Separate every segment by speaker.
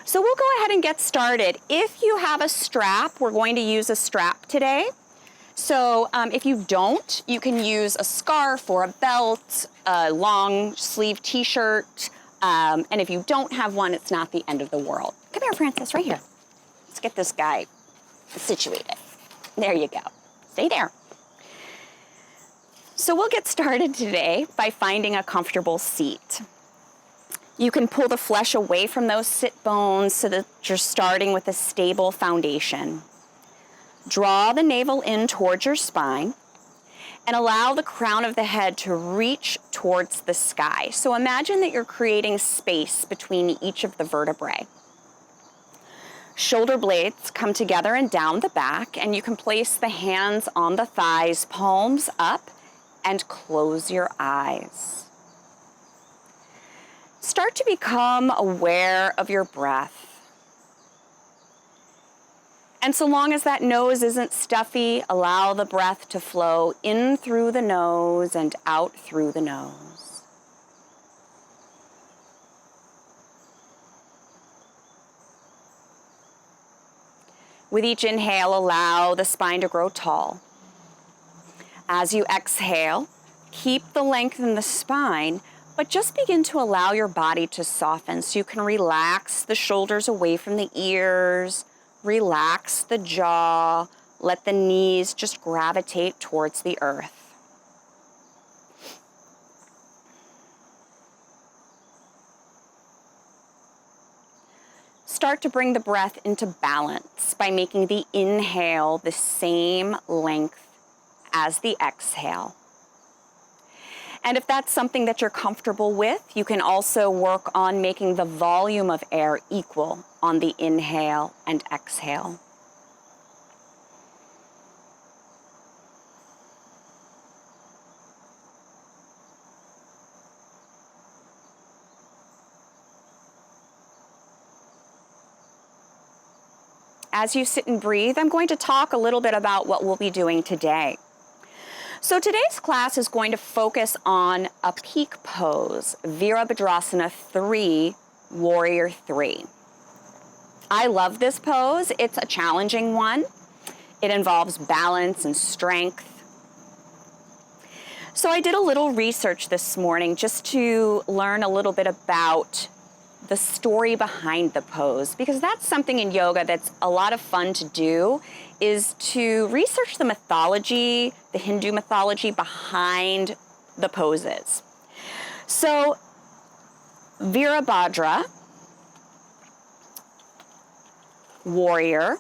Speaker 1: So we'll go ahead and get started. If you have a strap, we're going to use a strap today. So if you don't, you can use a scarf or a belt, a long sleeve t-shirt, and if you don't have one, it's not the end of the world. Come here, Francis, right here. Let's get this guy situated. There you go. Stay there. So we'll get started today by finding a comfortable seat. You can pull the flesh away from those sit bones so that you're starting with a stable foundation. Draw the navel in towards your spine and allow the crown of the head to reach towards the sky. So imagine that you're creating space between each of the vertebrae. Shoulder blades come together and down the back, and you can place the hands on the thighs, palms up, and close your eyes. Start to become aware of your breath. And so long as that nose isn't stuffy, allow the breath to flow in through the nose and out through the nose. With each inhale, allow the spine to grow tall. As you exhale, keep the length in the spine, but just begin to allow your body to soften so you can relax the shoulders away from the ears, relax the jaw, let the knees just gravitate towards the earth. Start to bring the breath into balance by making the inhale the same length as the exhale. And if that's something that you're comfortable with, you can also work on making the volume of air equal on the inhale and exhale. As you sit and breathe, I'm going to talk a little bit about what we'll be doing today. So today's class is going to focus on a peak pose, Virabhadrasana 3, Warrior 3. I love this pose. It's a challenging one. It involves balance and strength. So I did a little research this morning just to learn a little bit about the story behind the pose, because that's something in yoga that's a lot of fun to do, is to research the mythology, the Hindu mythology behind the poses. So Virabhadra, warrior,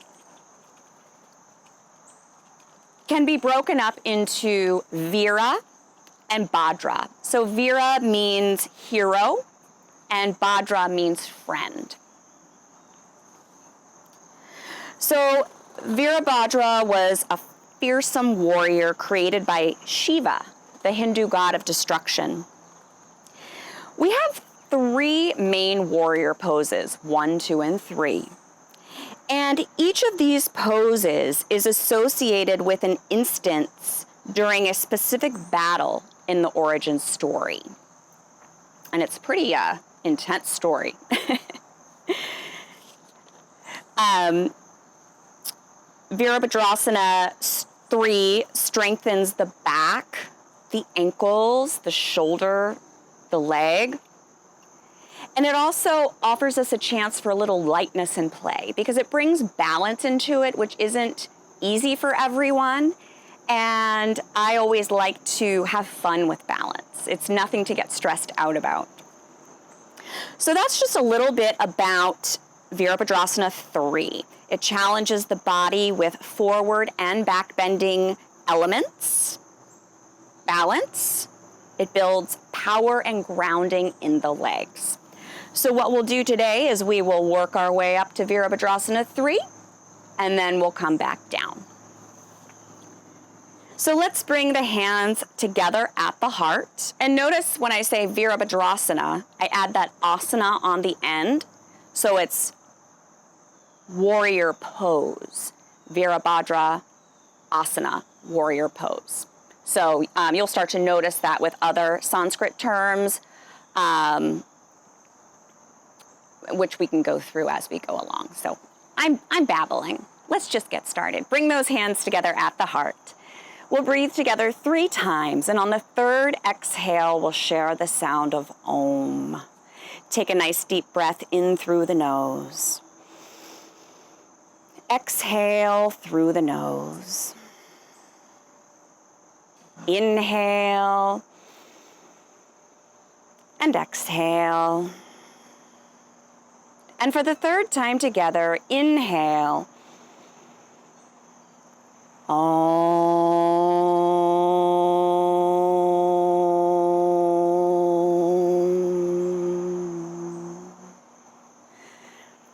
Speaker 1: can be broken up into Vira and Bhadra. So Vira means hero, and Bhadra means friend. So Virabhadra was a fearsome warrior created by Shiva, the Hindu god of destruction. We have 3 main warrior poses, 1, 2, and 3. And each of these poses is associated with an instance during a specific battle in the origin story. And it's pretty intense story. Virabhadrasana 3 strengthens the back, the ankles, the shoulder, the leg. And it also offers us a chance for a little lightness and play because it brings balance into it, which isn't easy for everyone. And I always like to have fun with balance. It's nothing to get stressed out about. So that's just a little bit about Virabhadrasana 3. It challenges the body with forward and back bending elements, balance. It builds power and grounding in the legs. So what we'll do today is we will work our way up to Virabhadrasana 3, and then we'll come back down. So let's bring the hands together at the heart. And notice when I say Virabhadrasana, I add that asana on the end. So it's warrior pose. Virabhadra asana, warrior pose. So you'll start to notice that with other Sanskrit terms. which we can go through as we go along. So I'm babbling. Let's just get started. Bring those hands together at the heart. We'll breathe together 3 times, and on the 3rd exhale, we'll share the sound of Om. Take a nice deep breath in through the nose. Exhale through the nose. Inhale and exhale. And for the 3rd time together, inhale. Om.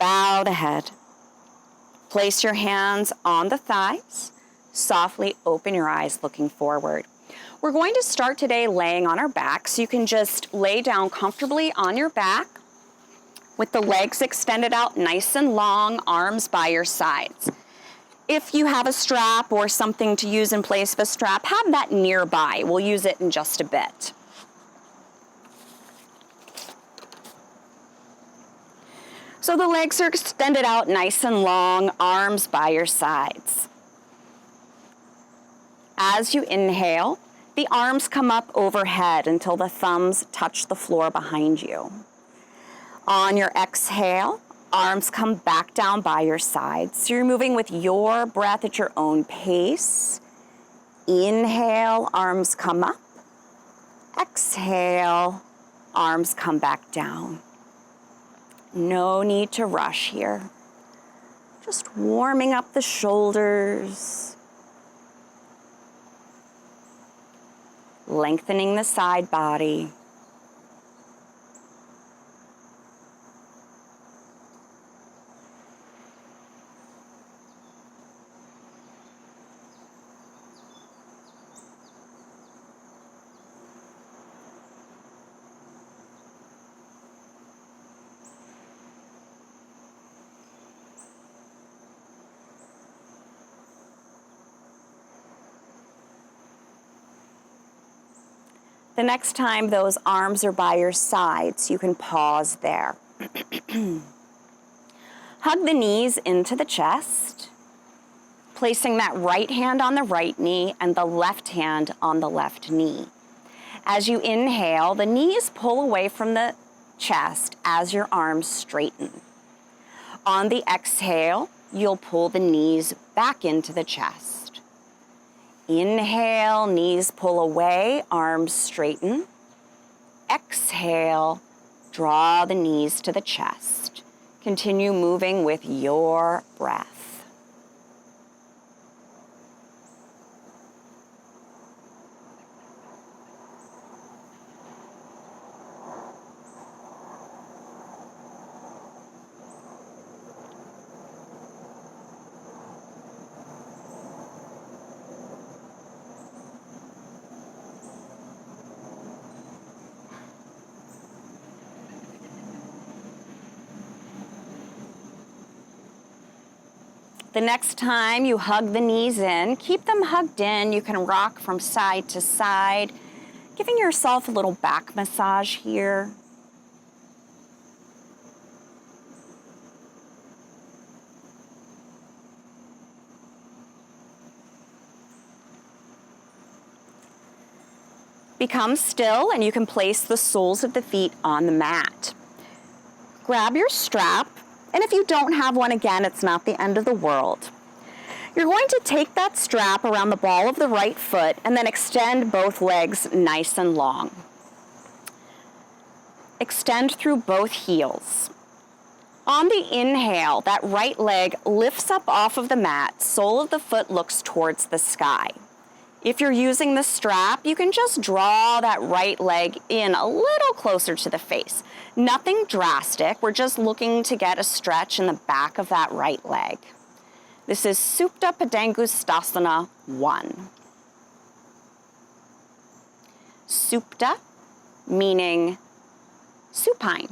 Speaker 1: Bow the head. Place your hands on the thighs. Softly open your eyes, looking forward. We're going to start today laying on our back, so you can just lay down comfortably on your back with the legs extended out nice and long, arms by your sides. If you have a strap or something to use in place of a strap, have that nearby. We'll use it in just a bit. So the legs are extended out nice and long, arms by your sides. As you inhale, the arms come up overhead until the thumbs touch the floor behind you. On your exhale, arms come back down by your sides. So you're moving with your breath at your own pace. Inhale, arms come up. Exhale, arms come back down. No need to rush here. Just warming up the shoulders. Lengthening the side body. The next time those arms are by your sides, you can pause there. Hug the knees into the chest, placing that right hand on the right knee and the left hand on the left knee. As you inhale, the knees pull away from the chest as your arms straighten. On the exhale, you'll pull the knees back into the chest. Inhale, knees pull away, arms straighten. Exhale, draw the knees to the chest. Continue moving with your breath. The next time you hug the knees in, keep them hugged in. You can rock from side to side, giving yourself a little back massage here. Become still, and you can place the soles of the feet on the mat. Grab your strap. And if you don't have one, again, it's not the end of the world. You're going to take that strap around the ball of the right foot and then extend both legs nice and long. Extend through both heels. On the inhale, that right leg lifts up off of the mat, sole of the foot looks towards the sky. If you're using the strap, you can just draw that right leg in a little closer to the face. Nothing drastic, we're just looking to get a stretch in the back of that right leg. This is Supta Padangusthasana 1. Supta, meaning supine.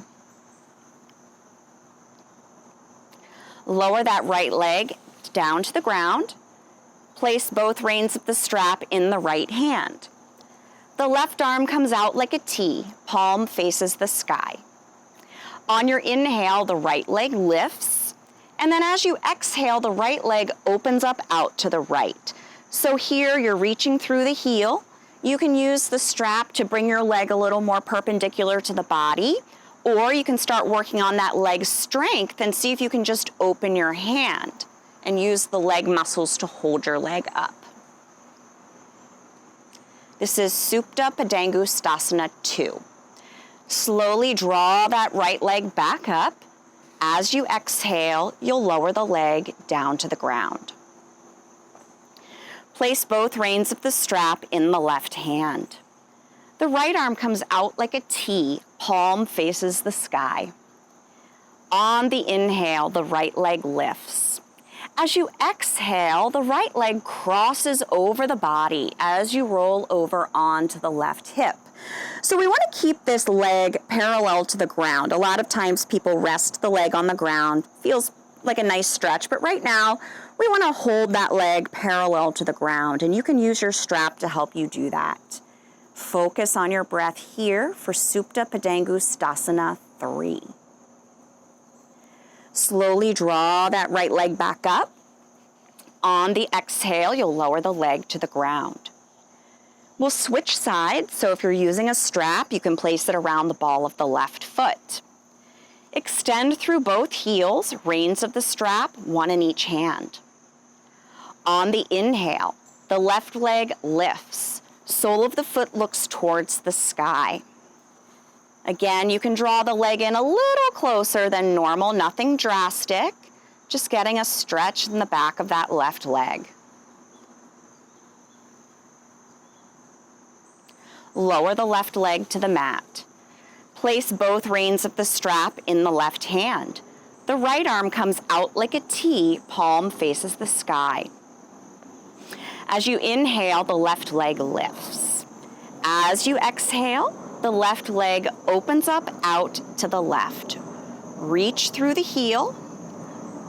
Speaker 1: Lower that right leg down to the ground. Place both reins of the strap in the right hand. The left arm comes out like a T, palm faces the sky. On your inhale, the right leg lifts, and then as you exhale, the right leg opens up out to the right. So here you're reaching through the heel. You can use the strap to bring your leg a little more perpendicular to the body, or you can start working on that leg strength and see if you can just open your hand and use the leg muscles to hold your leg up. This is Supta Padangusthasana 2. Slowly draw that right leg back up. As you exhale, you'll lower the leg down to the ground. Place both reins of the strap in the left hand. The right arm comes out like a T, palm faces the sky. On the inhale, the right leg lifts. As you exhale, the right leg crosses over the body as you roll over onto the left hip. So we want to keep this leg parallel to the ground. A lot of times people rest the leg on the ground. Feels like a nice stretch, but right now we want to hold that leg parallel to the ground, and you can use your strap to help you do that. Focus on your breath here for Supta Padangusthasana 3. Slowly draw that right leg back up. On the exhale, you'll lower the leg to the ground. We'll switch sides, so if you're using a strap, you can place it around the ball of the left foot. Extend through both heels, reins of the strap, one in each hand. On the inhale, the left leg lifts. Sole of the foot looks towards the sky. Again, you can draw the leg in a little closer than normal, nothing drastic, just getting a stretch in the back of that left leg. Lower the left leg to the mat. Place both reins of the strap in the left hand. The right arm comes out like a T, palm faces the sky. As you inhale, the left leg lifts. As you exhale, the left leg opens up out to the left. Reach through the heel.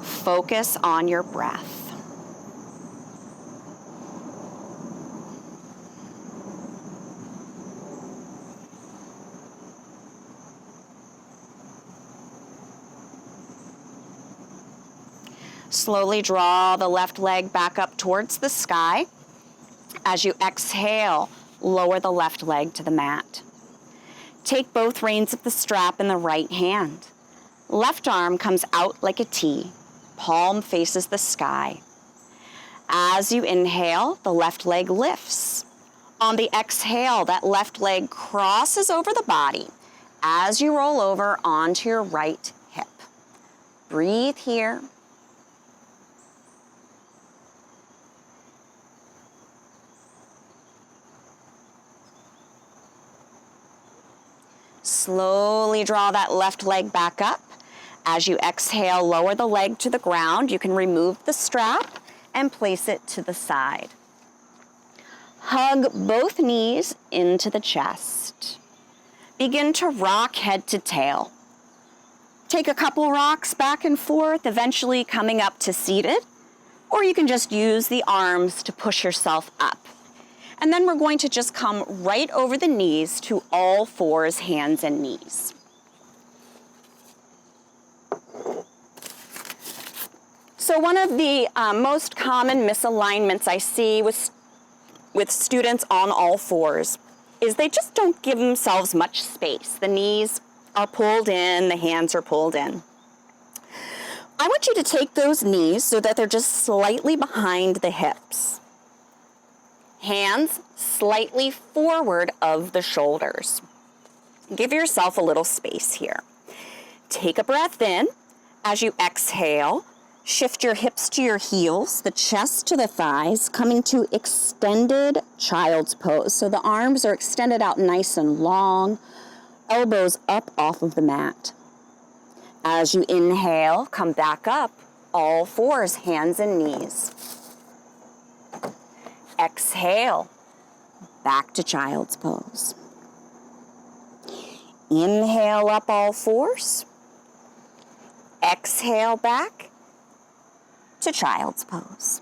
Speaker 1: Focus on your breath. Slowly draw the left leg back up towards the sky. As you exhale, lower the left leg to the mat. Take both reins of the strap in the right hand. Left arm comes out like a T. Palm faces the sky. As you inhale, the left leg lifts. On the exhale, that left leg crosses over the body as you roll over onto your right hip. Breathe here. Slowly draw that left leg back up. As you exhale, lower the leg to the ground. You can remove the strap and place it to the side. Hug both knees into the chest. Begin to rock head to tail. Take a couple rocks back and forth, eventually coming up to seated, or you can just use the arms to push yourself up. And then we're going to just come right over the knees to all fours, hands and knees. So one of the most common misalignments I see with students on all fours is they just don't give themselves much space. The knees are pulled in, the hands are pulled in. I want you to take those knees so that they're just slightly behind the hips. Hands slightly forward of the shoulders. Give yourself a little space here. Take a breath in. As you exhale, shift your hips to your heels, the chest to the thighs, coming to extended child's pose. So the arms are extended out nice and long, elbows up off of the mat. As you inhale, come back up, all fours, hands and knees. Exhale, back to child's pose. Inhale up all fours. Exhale back to child's pose.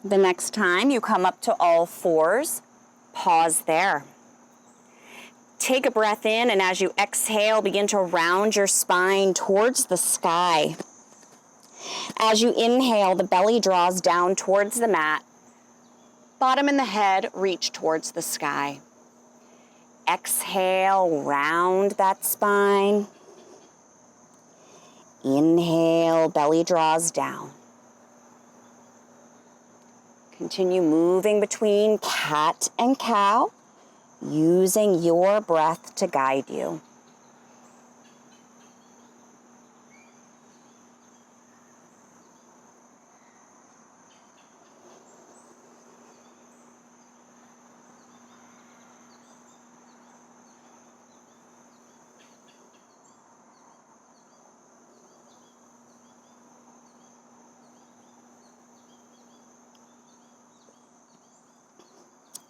Speaker 1: The next time you come up to all fours, pause there. Take a breath in, and as you exhale, begin to round your spine towards the sky. As you inhale, the belly draws down towards the mat. Bottom and the head reach towards the sky. Exhale, round that spine. Inhale, belly draws down. Continue moving between cat and cow, using your breath to guide you.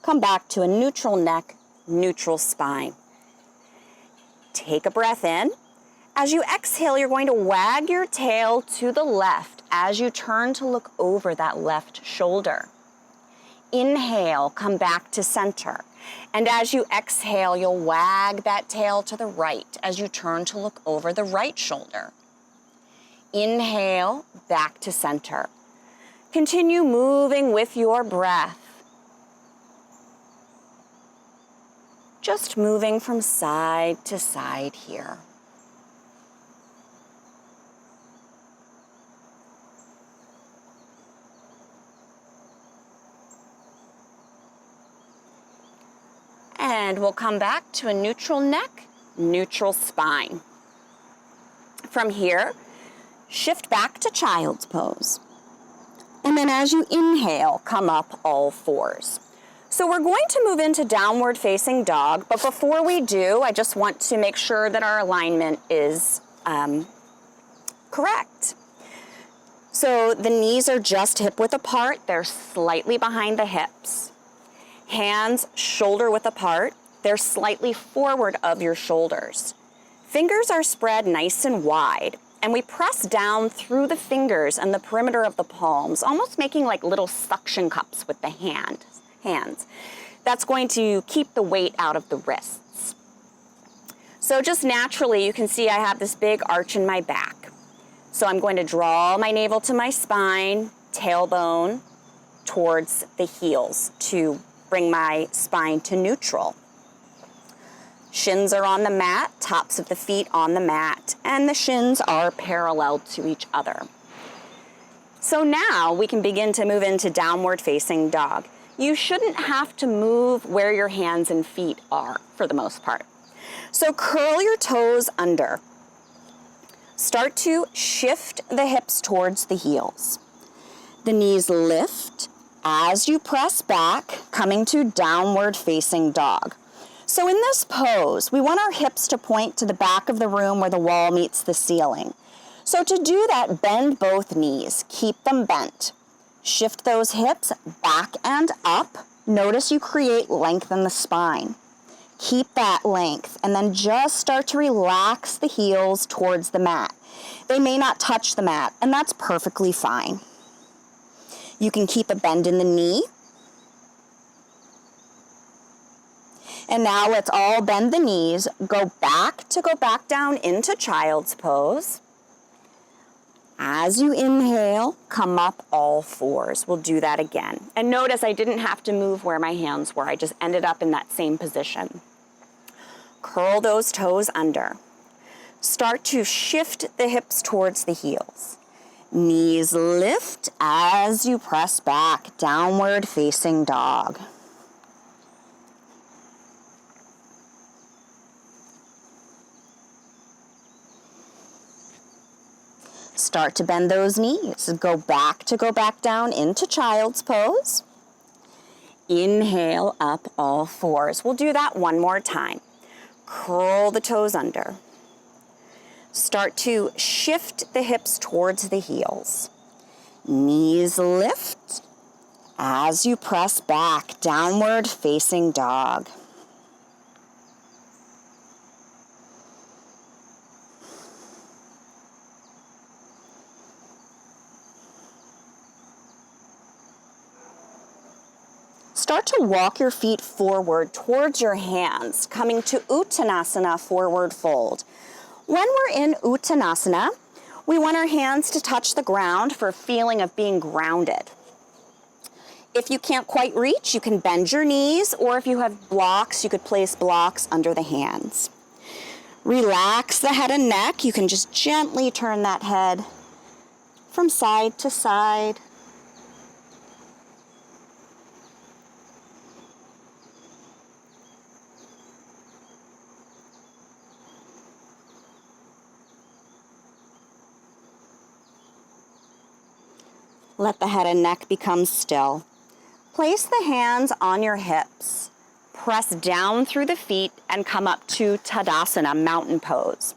Speaker 1: Come back to a neutral neck, neutral spine. Take a breath in. As you exhale, you're going to wag your tail to the left as you turn to look over that left shoulder. Inhale, come back to center. And as you exhale, you'll wag that tail to the right as you turn to look over the right shoulder. Inhale, back to center. Continue moving with your breath. Just moving from side to side here. And we'll come back to a neutral neck, neutral spine. From here, shift back to child's pose. And then as you inhale, come up all fours. So we're going to move into downward facing dog, but before we do, I just want to make sure that our alignment is correct. So the knees are just hip width apart, they're slightly behind the hips. Hands shoulder width apart, they're slightly forward of your shoulders. Fingers are spread nice and wide, and we press down through the fingers and the perimeter of the palms, almost making like little suction cups with the hands. That's going to keep the weight out of the wrists. So just naturally, you can see I have this big arch in my back. So I'm going to draw my navel to my spine, tailbone towards the heels to bring my spine to neutral. Shins are on the mat, tops of the feet on the mat, and the shins are parallel to each other. So now we can begin to move into downward facing dog. You shouldn't have to move where your hands and feet are for the most part. So curl your toes under. Start to shift the hips towards the heels. The knees lift as you press back, coming to downward facing dog. So in this pose, we want our hips to point to the back of the room where the wall meets the ceiling. So to do that, bend both knees, keep them bent. Shift those hips back and up. Notice you create length in the spine. Keep that length and then just start to relax the heels towards the mat. They may not touch the mat, and that's perfectly fine. You can keep a bend in the knee. And now let's all bend the knees. Go back down into child's pose. As you inhale, come up all fours. We'll do that again. And notice I didn't have to move where my hands were. I just ended up in that same position. Curl those toes under. Start to shift the hips towards the heels. Knees lift as you press back, downward facing dog. Start to bend those knees. Go back down into child's pose. Inhale up all fours. We'll do that one more time. Curl the toes under. Start to shift the hips towards the heels. Knees lift as you press back, downward facing dog. start to walk your feet forward towards your hands, coming to Uttanasana, forward fold. When we're in Uttanasana, we want our hands to touch the ground for a feeling of being grounded. If you can't quite reach, you can bend your knees, or if you have blocks, you could place blocks under the hands. Relax the head and neck. You can just gently turn that head from side to side. Let the head and neck become still. Place the hands on your hips. Press down through the feet and come up to Tadasana, mountain pose.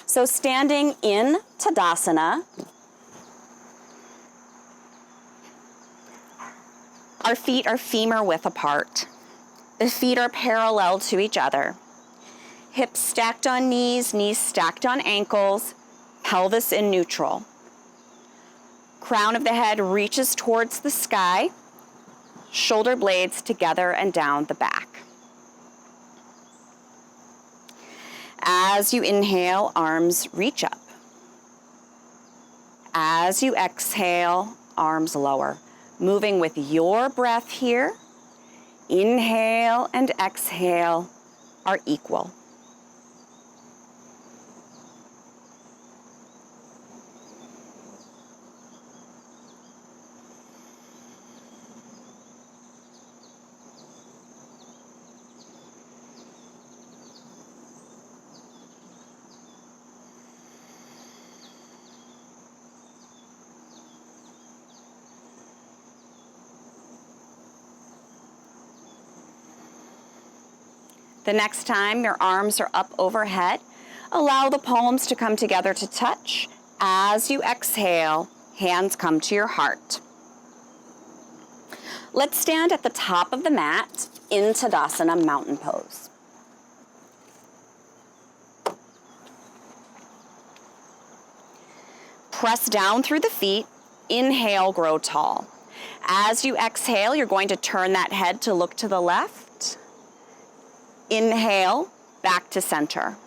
Speaker 1: So standing in Tadasana, our feet are femur width apart. The feet are parallel to each other. Hips stacked on knees, knees stacked on ankles, pelvis in neutral. Crown of the head reaches towards the sky, shoulder blades together and down the back. As you inhale, arms reach up. As you exhale, arms lower. Moving with your breath here, inhale and exhale are equal. The next time your arms are up overhead, allow the palms to come together to touch. As you exhale, hands come to your heart. Let's stand at the top of the mat in Tadasana, mountain pose. Press down through the feet. Inhale, grow tall. As you exhale, you're going to turn that head to look to the left. Inhale, back to center.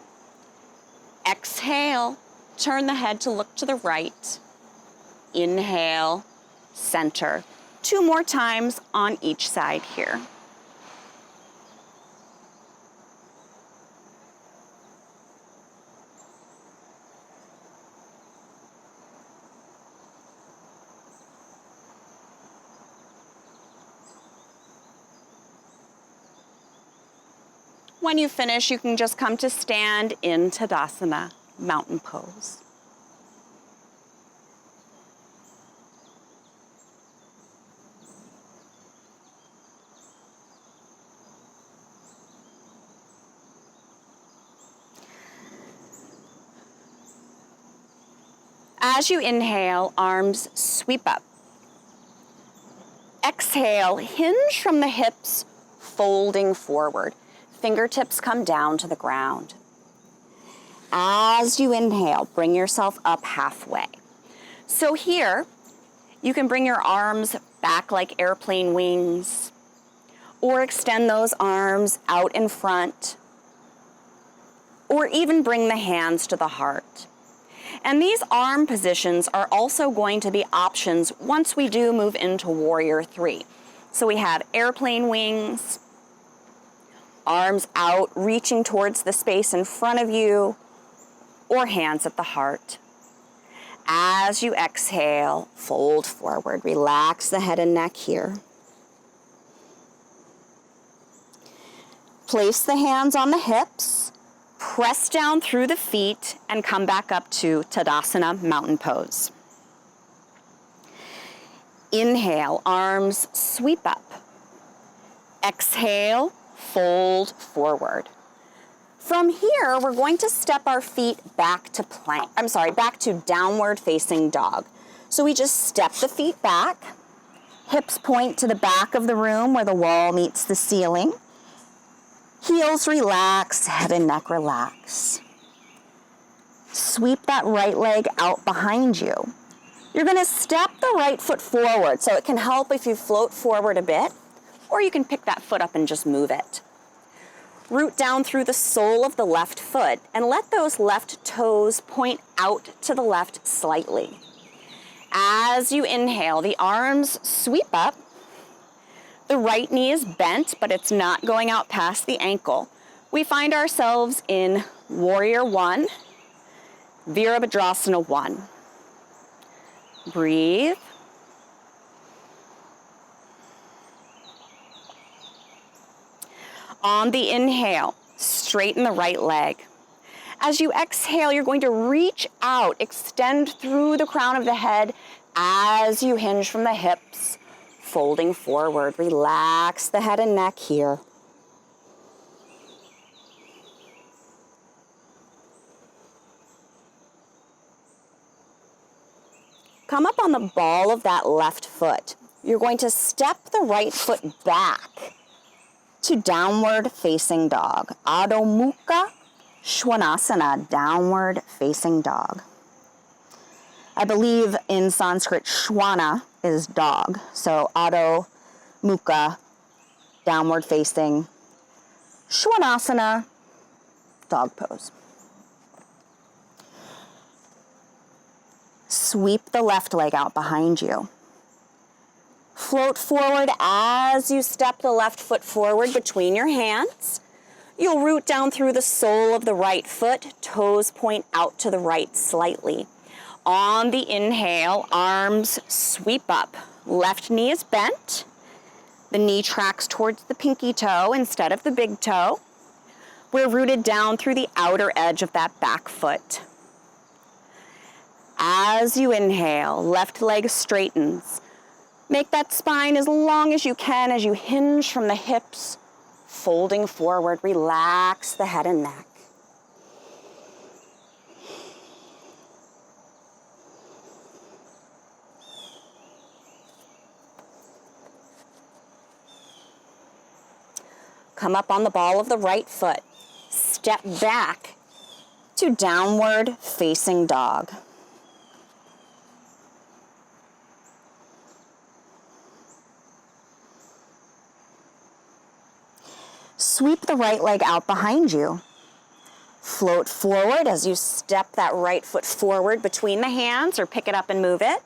Speaker 1: Exhale, turn the head to look to the right. Inhale, center. 2 more times on each side here. When you finish, you can just come to stand in Tadasana, mountain pose. As you inhale, arms sweep up. Exhale, hinge from the hips, folding forward. Fingertips come down to the ground. As you inhale, bring yourself up halfway. So here, you can bring your arms back like airplane wings, or extend those arms out in front, or even bring the hands to the heart. And these arm positions are also going to be options once we do move into Warrior 3. So we have airplane wings, arms out, reaching towards the space in front of you, or hands at the heart. As you exhale, fold forward. Relax the head and neck here. Place the hands on the hips, press down through the feet, and come back up to Tadasana, mountain pose. Inhale, arms sweep up. Exhale, fold forward. From here, we're going to step our feet back to back to downward facing dog. So we just step the feet back, hips point to the back of the room where the wall meets the ceiling. Heels relax, head and neck relax. Sweep that right leg out behind you. You're going to step the right foot forward, so it can help if you float forward a bit, or you can pick that foot up and just move it. Root down through the sole of the left foot and let those left toes point out to the left slightly. As you inhale, the arms sweep up. The right knee is bent, but it's not going out past the ankle. We find ourselves in Warrior One, Virabhadrasana 1. Breathe. On the inhale, straighten the right leg. As you exhale, you're going to reach out, extend through the crown of the head as you hinge from the hips, folding forward. Relax the head and neck here. Come up on the ball of that left foot. You're going to step the right foot back to downward facing dog. Adho Mukha Svanasana, downward facing dog. I believe in Sanskrit, Shwana is dog. So Adho Mukha, downward facing. Svanasana, dog pose. Sweep the left leg out behind you. Float forward as you step the left foot forward between your hands. You'll root down through the sole of the right foot. Toes point out to the right slightly. On the inhale, arms sweep up. Left knee is bent. The knee tracks towards the pinky toe instead of the big toe. We're rooted down through the outer edge of that back foot. As you inhale, left leg straightens. Make that spine as long as you can as you hinge from the hips, folding forward. Relax the head and neck. Come up on the ball of the right foot. Step back to downward facing dog. Sweep the right leg out behind you. Float forward as you step that right foot forward between the hands or pick it up and move it.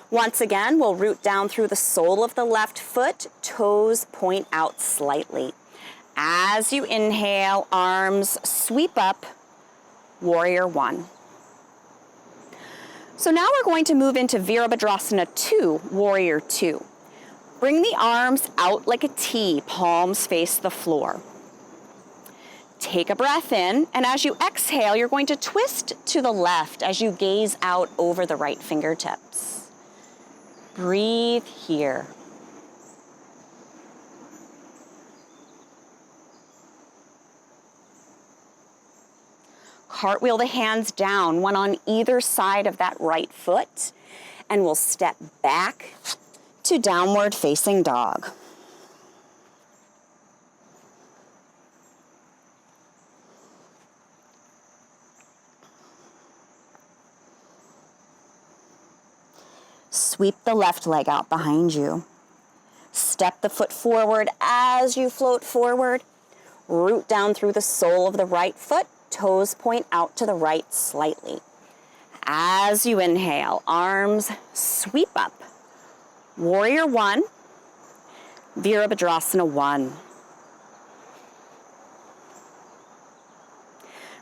Speaker 1: Once again, we'll root down through the sole of the left foot. Toes point out slightly. As you inhale, arms sweep up, Warrior One. So now we're going to move into Virabhadrasana 2, Warrior 2. Bring the arms out like a T, palms face the floor. Take a breath in, and as you exhale, you're going to twist to the left as you gaze out over the right fingertips. Breathe here. Cartwheel the hands down, one on either side of that right foot, and we'll step back to downward facing dog. Sweep the left leg out behind you. Step the foot forward as you float forward. Root down through the sole of the right foot. Toes point out to the right slightly. As you inhale, arms sweep up. Warrior One, Virabhadrasana 1.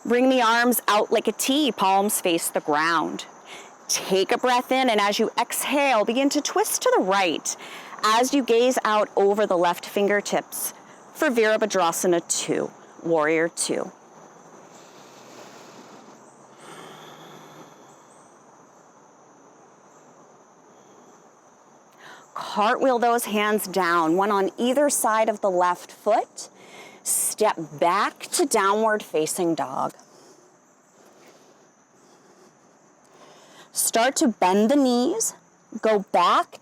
Speaker 1: Bring the arms out like a T, palms face the ground. Take a breath in, and as you exhale, begin to twist to the right as you gaze out over the left fingertips for Virabhadrasana 2, Warrior 2. Cartwheel those hands down, one on either side of the left foot. Step back to downward facing dog. Start to bend the knees. Go back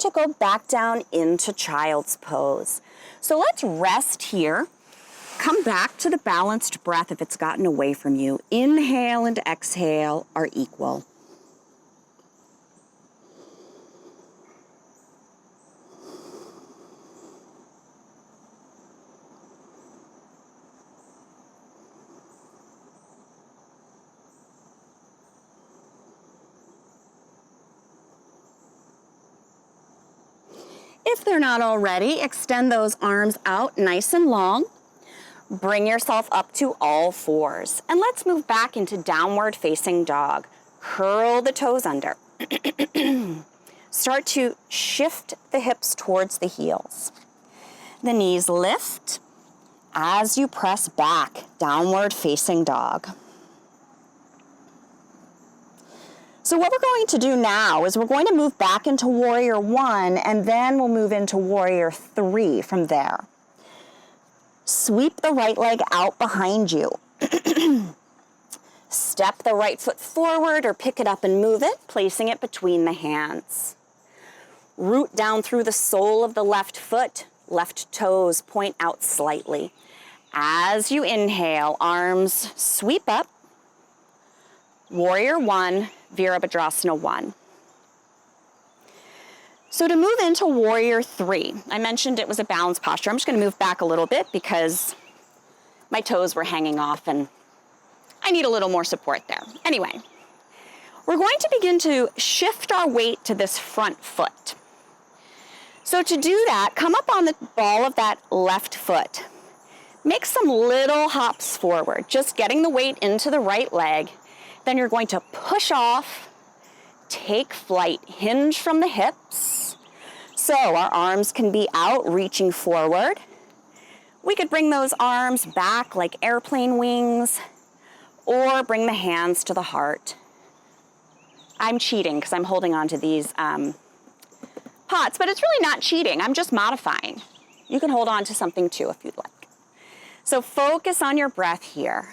Speaker 1: down into child's pose. So let's rest here. Come back to the balanced breath if it's gotten away from you. Inhale and exhale are equal. If they're not already, extend those arms out nice and long. Bring yourself up to all fours. And let's move back into downward facing dog. Curl the toes under. Start to shift the hips towards the heels. The knees lift as you press back, downward facing dog. So what we're going to do now is we're going to move back into warrior one, and then we'll move into warrior three from there. Sweep the right leg out behind you. Step the right foot forward or pick it up and move it, placing it between the hands. Root down through the sole of the left foot, left toes point out slightly. As you inhale, arms sweep up. Warrior one, Virabhadrasana one. So to move into warrior three, I mentioned it was a balanced posture. I'm just going to move back a little bit because my toes were hanging off and I need a little more support there. Anyway, we're going to begin to shift our weight to this front foot. So to do that, come up on the ball of that left foot. Make some little hops forward, just getting the weight into the right leg. Then you're going to push off, take flight, hinge from the hips. So our arms can be out, reaching forward. We could bring those arms back like airplane wings, or bring the hands to the heart. I'm cheating because I'm holding on to these pots, but it's really not cheating. I'm just modifying. You can hold on to something too if you'd like. So focus on your breath here.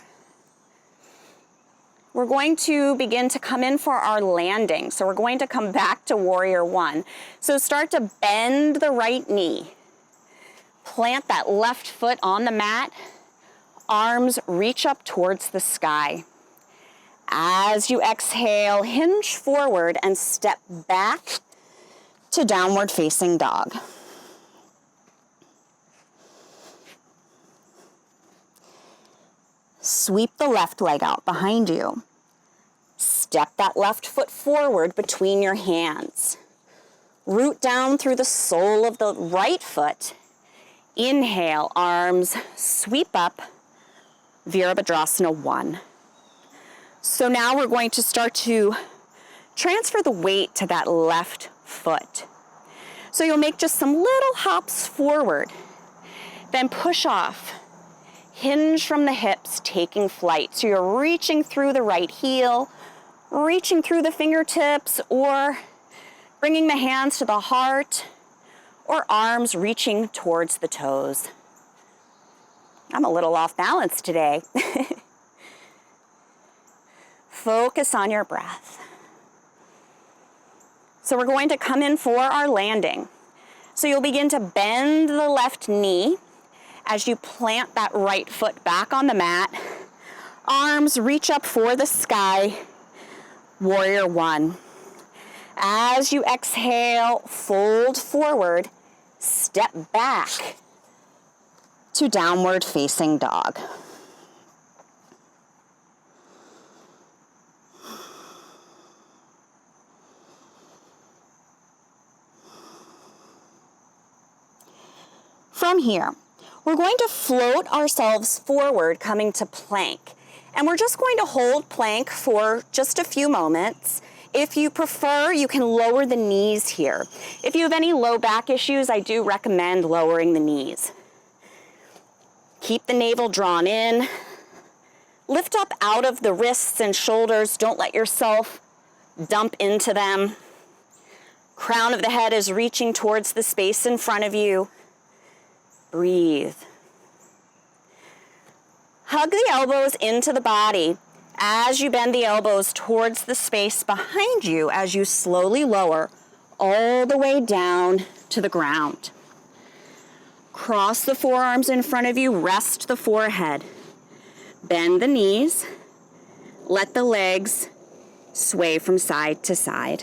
Speaker 1: We're going to begin to come in for our landing. So we're going to come back to warrior one. So start to bend the right knee. Plant that left foot on the mat. Arms reach up towards the sky. As you exhale, hinge forward and step back to downward facing dog. Sweep the left leg out behind you. Step that left foot forward between your hands. Root down through the sole of the right foot. Inhale, arms sweep up, Virabhadrasana one. So now we're going to start to transfer the weight to that left foot. So you'll make just some little hops forward, then push off. Hinge from the hips, taking flight. So you're reaching through the right heel, reaching through the fingertips, or bringing the hands to the heart, or arms reaching towards the toes. I'm a little off balance today. Focus on your breath. So we're going to come in for our landing. So you'll begin to bend the left knee as you plant that right foot back on the mat. Arms reach up for the sky, warrior one. As you exhale, fold forward, step back to downward facing dog. From here, we're going to float ourselves forward, coming to plank. And we're just going to hold plank for just a few moments. If you prefer, you can lower the knees here. If you have any low back issues, I do recommend lowering the knees. Keep the navel drawn in. Lift up out of the wrists and shoulders. Don't let yourself dump into them. Crown of the head is reaching towards the space in front of you. Breathe. Hug the elbows into the body as you bend the elbows towards the space behind you as you slowly lower all the way down to the ground. Cross the forearms in front of you, rest the forehead. Bend the knees. Let the legs sway from side to side.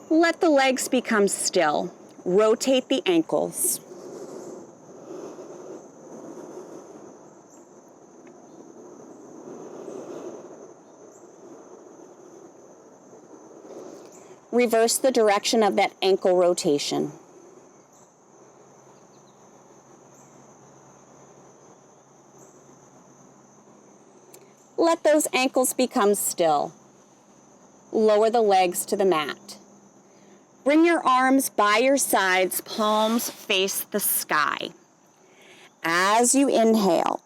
Speaker 1: Let the legs become still. Rotate the ankles. Reverse the direction of that ankle rotation. Let those ankles become still. Lower the legs to the mat. Bring your arms by your sides, palms face the sky. As you inhale,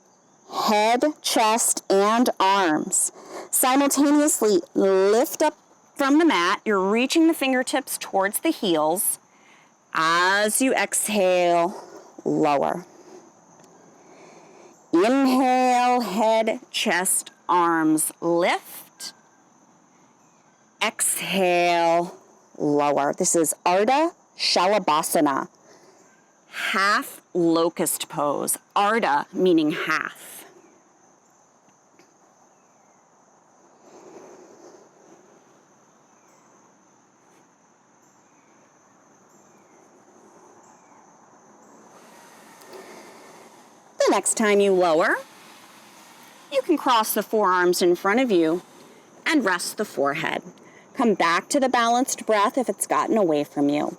Speaker 1: head, chest, and arms simultaneously lift up from the mat. You're reaching the fingertips towards the heels. As you exhale, lower. Inhale, head, chest, arms lift. Exhale, lower. This is Ardha Shalabhasana, half locust pose. Ardha meaning half. The next time you lower, you can cross the forearms in front of you and rest the forehead. Come back to the balanced breath if it's gotten away from you.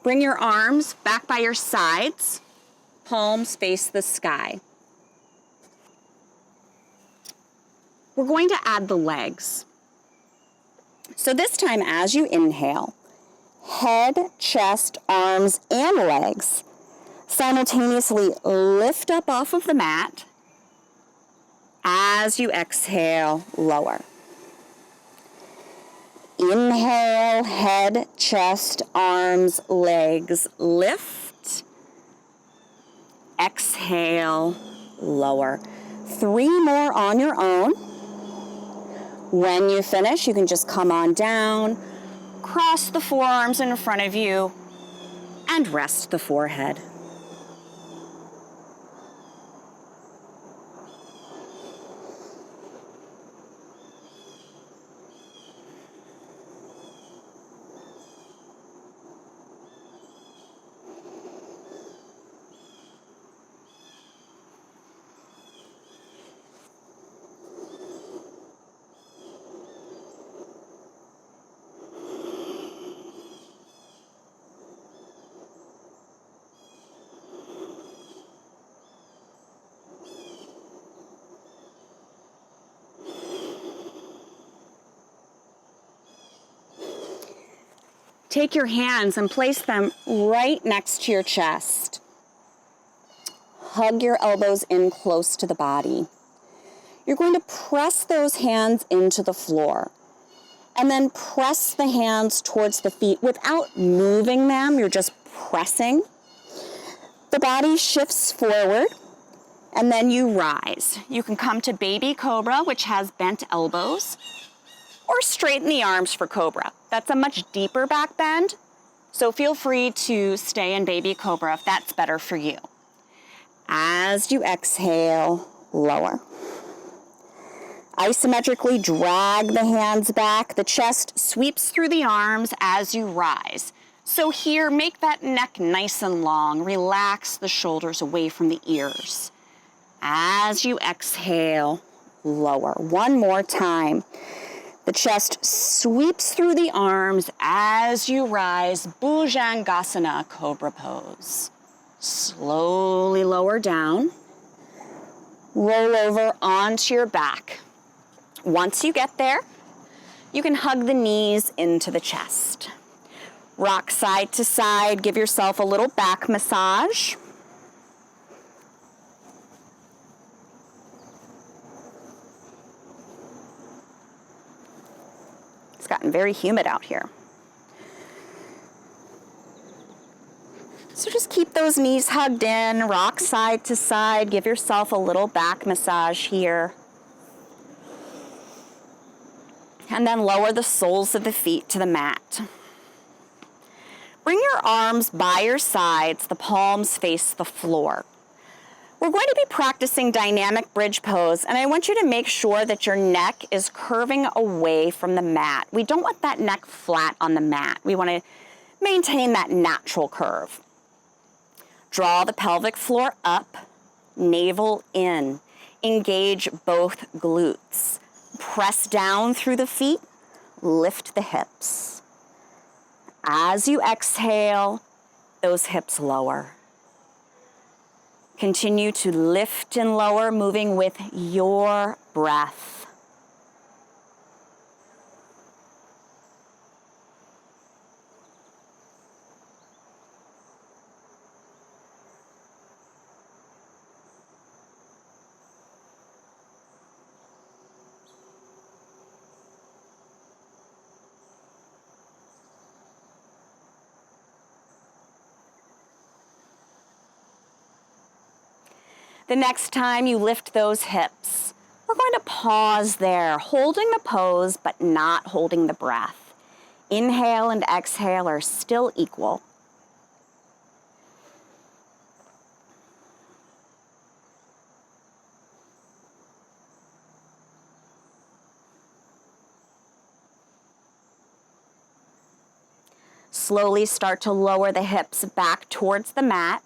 Speaker 1: Bring your arms back by your sides, palms face the sky. We're going to add the legs. So this time as you inhale, head, chest, arms, and legs simultaneously lift up off of the mat. As you exhale, lower. Inhale, head, chest, arms, legs, lift. Exhale, lower. 3 more on your own. When you finish, you can just come on down, cross the forearms in front of you, and rest the forehead. Take your hands and place them right next to your chest. Hug your elbows in close to the body. You're going to press those hands into the floor and then press the hands towards the feet without moving them. You're just pressing. The body shifts forward and then you rise. You can come to baby cobra, which has bent elbows, or straighten the arms for cobra. That's a much deeper back bend, so feel free to stay in baby cobra if that's better for you. As you exhale, lower. Isometrically drag the hands back. The chest sweeps through the arms as you rise. So here, make that neck nice and long. Relax the shoulders away from the ears. As you exhale, lower. One more time. The chest sweeps through the arms as you rise, Bhujangasana, Cobra Pose. Slowly lower down. Roll over onto your back. Once you get there, you can hug the knees into the chest. Rock side to side, give yourself a little back massage. It's gotten very humid out here. So just keep those knees hugged in, rock side to side, give yourself a little back massage here. And then lower the soles of the feet to the mat. Bring your arms by your sides, the palms face the floor. We're going to be practicing dynamic bridge pose, and I want you to make sure that your neck is curving away from the mat. We don't want that neck flat on the mat. We want to maintain that natural curve. Draw the pelvic floor up, navel in. Engage both glutes. Press down through the feet, lift the hips. As you exhale, those hips lower. Continue to lift and lower, moving with your breath. The next time you lift those hips, we're going to pause there, holding the pose but not holding the breath. Inhale and exhale are still equal. Slowly start to lower the hips back towards the mat.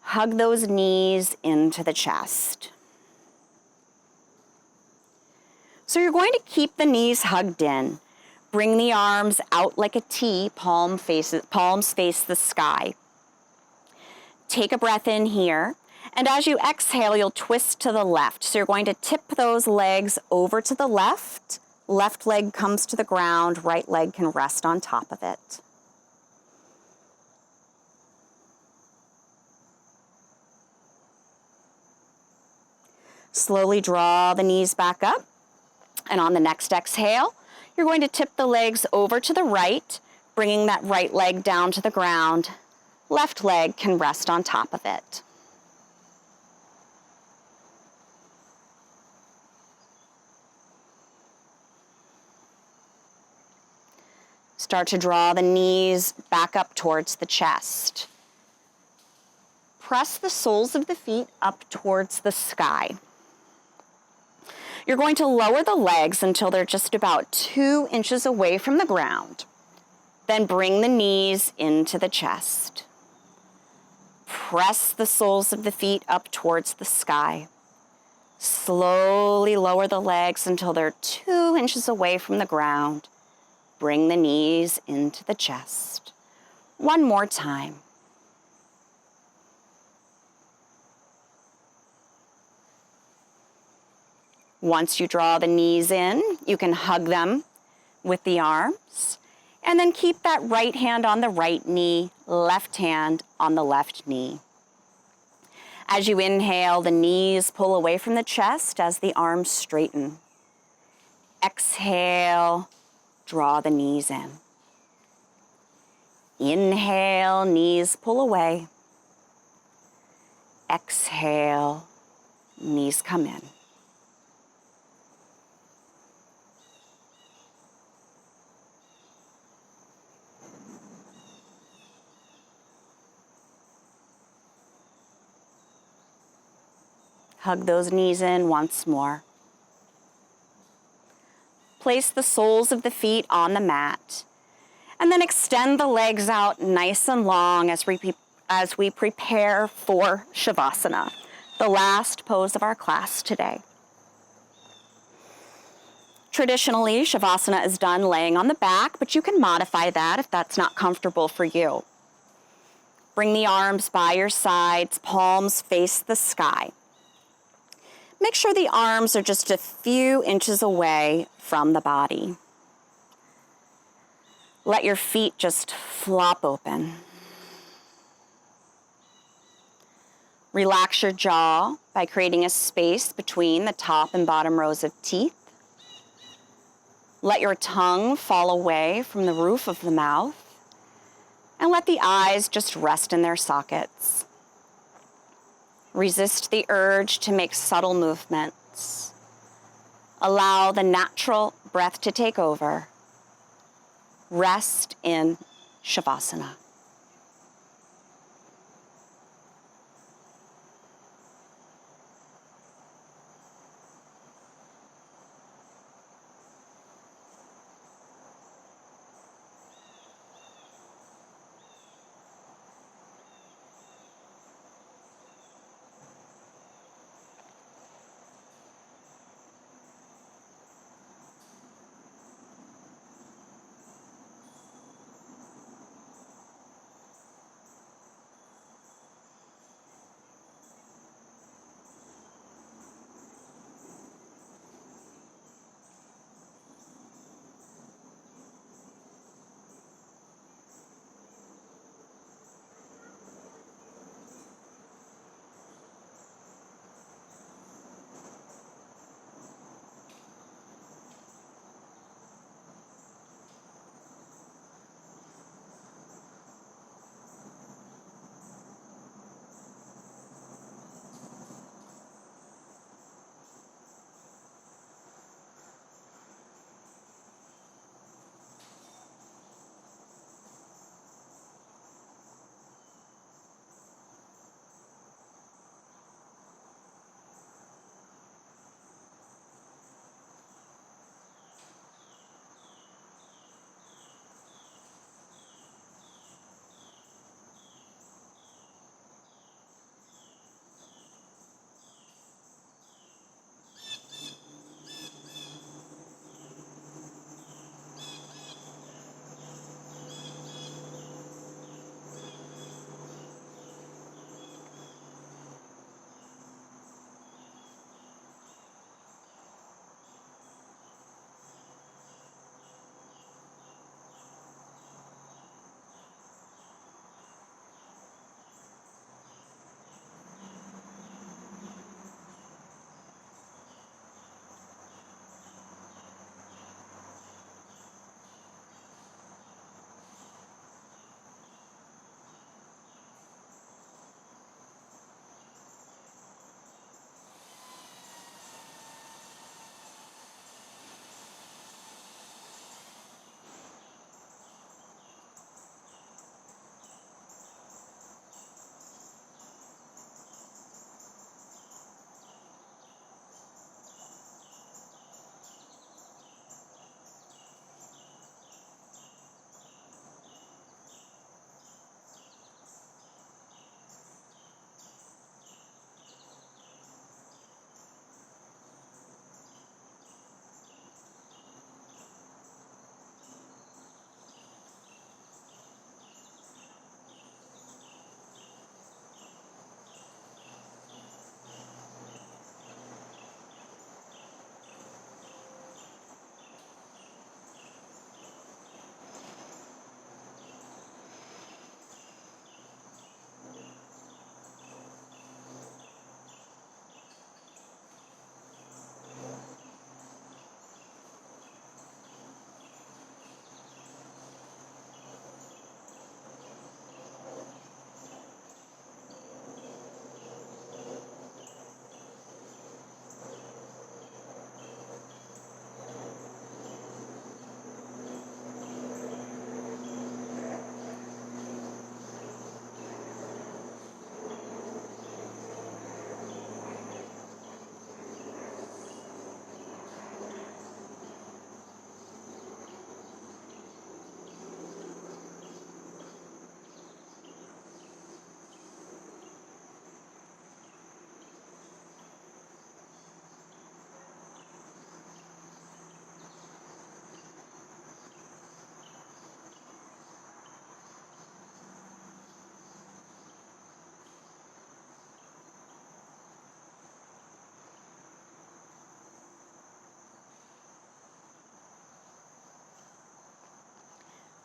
Speaker 1: Hug those knees into the chest. So you're going to keep the knees hugged in. Bring the arms out like a T, palms face the sky. Take a breath in here, and as you exhale, you'll twist to the left. So you're going to tip those legs over to the left. Left leg comes to the ground, right leg can rest on top of it. Slowly draw the knees back up, and on the next exhale, you're going to tip the legs over to the right, bringing that right leg down to the ground. Left leg can rest on top of it. Start to draw the knees back up towards the chest. Press the soles of the feet up towards the sky. You're going to lower the legs until they're just about 2 inches away from the ground. Then bring the knees into the chest. Press the soles of the feet up towards the sky. Slowly lower the legs until they're 2 inches away from the ground. Bring the knees into the chest. One more time. Once you draw the knees in, you can hug them with the arms, and then keep that right hand on the right knee, left hand on the left knee. As you inhale, the knees pull away from the chest as the arms straighten. Exhale, draw the knees in. Inhale, knees pull away. Exhale, knees come in. Hug those knees in once more. Place the soles of the feet on the mat, and then extend the legs out nice and long as we prepare for Shavasana, the last pose of our class today. Traditionally, Shavasana is done laying on the back, but you can modify that if that's not comfortable for you. Bring the arms by your sides, palms face the sky. Make sure the arms are just a few inches away from the body. Let your feet just flop open. Relax your jaw by creating a space between the top and bottom rows of teeth. Let your tongue fall away from the roof of the mouth, and let the eyes just rest in their sockets. Resist the urge to make subtle movements. Allow the natural breath to take over. Rest in Shavasana.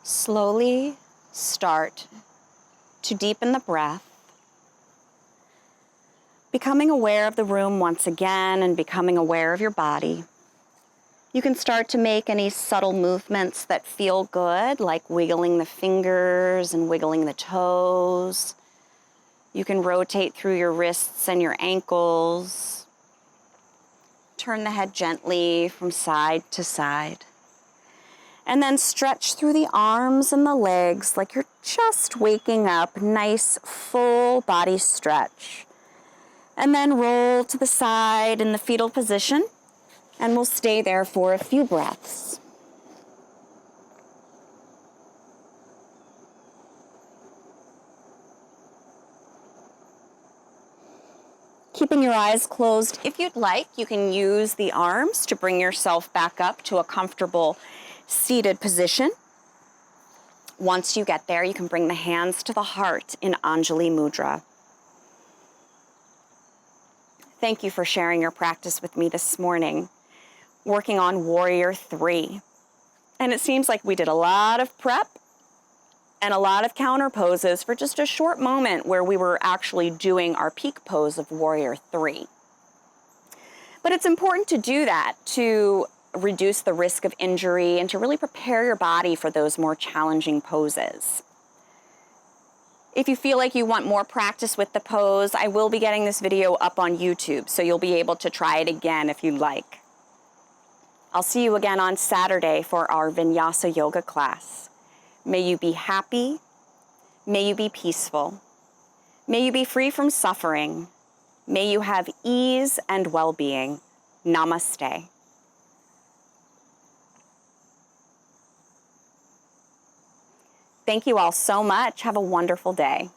Speaker 1: Slowly start to deepen the breath, becoming aware of the room once again and becoming aware of your body. You can start to make any subtle movements that feel good, like wiggling the fingers and wiggling the toes. You can rotate through your wrists and your ankles. Turn the head gently from side to side. And then stretch through the arms and the legs like you're just waking up. Nice full body stretch. And then roll to the side in the fetal position. And we'll stay there for a few breaths. Keeping your eyes closed, if you'd like, you can use the arms to bring yourself back up to a comfortable seated position. Once you get there, you can bring the hands to the heart in Anjali Mudra. Thank you for sharing your practice with me this morning, working on Warrior 3. And it seems like we did a lot of prep and a lot of counter poses for just a short moment where we were actually doing our peak pose of Warrior 3. But it's important to do that to reduce the risk of injury and to really prepare your body for those more challenging poses. If you feel like you want more practice with the pose, I will be getting this video up on YouTube, so you'll be able to try it again if you'd like. I'll see you again on Saturday for our Vinyasa Yoga class. May you be happy. May you be peaceful. May you be free from suffering. May you have ease and well-being. Namaste. Thank you all so much. Have a wonderful day.